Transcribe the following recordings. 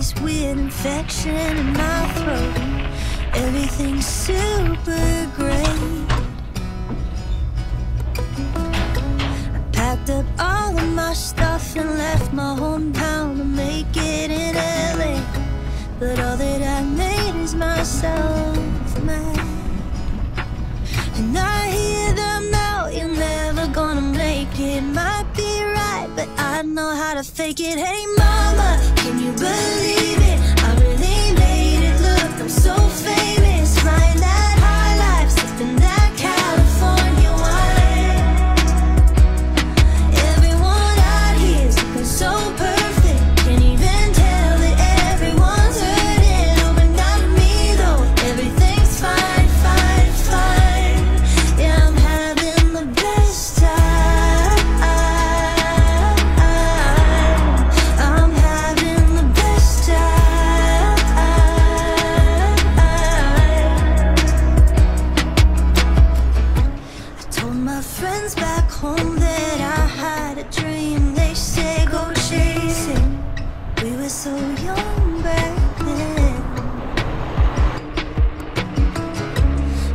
this weird infection in my throat. Everything's super great. I packed up all of my stuff and left my hometown to make it in LA. But all that I made is myself mad. And I hear them now, you're never gonna make it. Might be right, but I know how to fake it. Hey mama, can you believe it? I really made it, look, I'm so famous. Flying that high life, sipping that California wine. Everyone out here is looking so perfect. Can't even tell that everyone's hurting. Oh, but not me though, everything's fine, fine, fine. Yeah, I'm having the best time. I'm having the best time. I told my friends back home that I had a dream. They say go chase it. We were so young back then.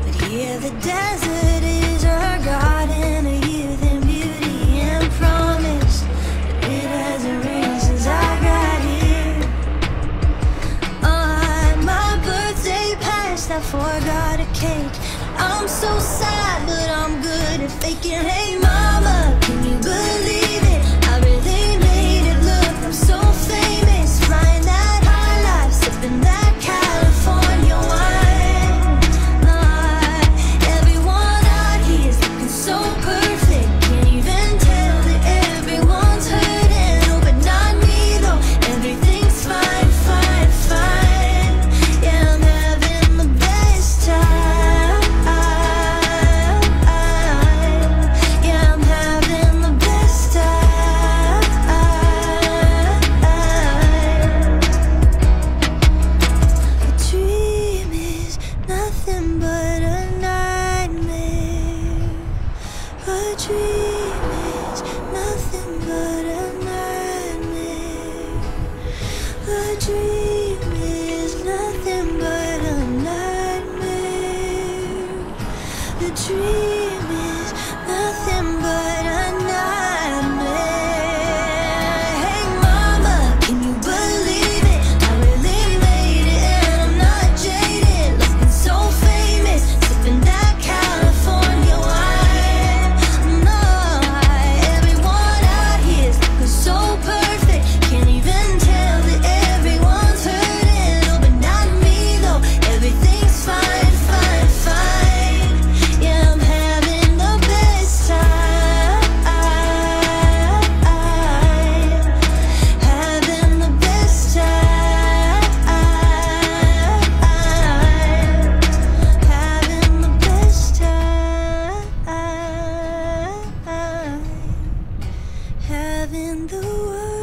But here the desert is our garden of youth and beauty and promise. But it hasn't rained since I got here. My birthday passed, I forgot a cake. I'm so sad, but I'm good at faking. Hey mama, can you believe it? I really made it, look, I'm so famous. Flying that high life, sipping that California wine. Everyone out here is looking so perfect. Can't even tell that everyone's hurting. Oh, but not me though, everything's fine, fine, fine. Yeah, I'm having the best time. Yeah, I'm having the best time. A dream is nothing but a nightmare. A dream is nothing but a nightmare. A dream is nothing but a nightmare. A dream is nothing but a nightmare. Hey mama, can you believe it? I really made it and I'm not jaded. Looking so famous, sipping that California wine. No, everyone out here is looking so perfect. Can't even tell that everyone's hurting. Oh, but not me though, everything's fine, fine, fine. Yeah, I'm having the best time. Having the best time. Having the best time. Having the worst.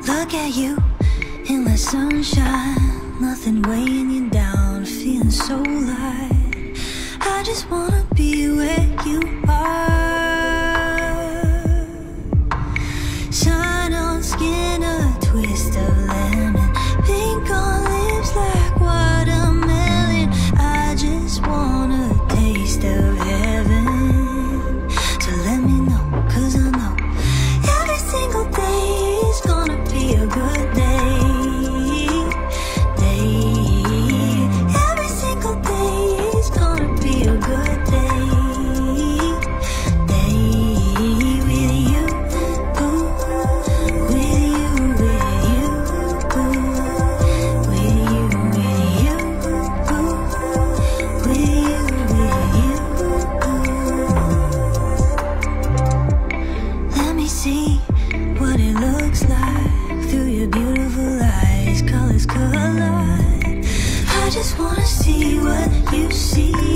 Look at you in the sunshine, nothing weighing you down, feeling so light. I just wanna be where you are. Shine on skin, a twist of lemon, pink on lips like watermelon. I just want a taste of heaven. So let me know, 'cause I know every single day is gonna be a good day. Every single day is gonna be a good day. With you, ooh, with you, with you, ooh, with you, ooh, with you, ooh. Let me see what it looks like. collide. I just wanna see what you see.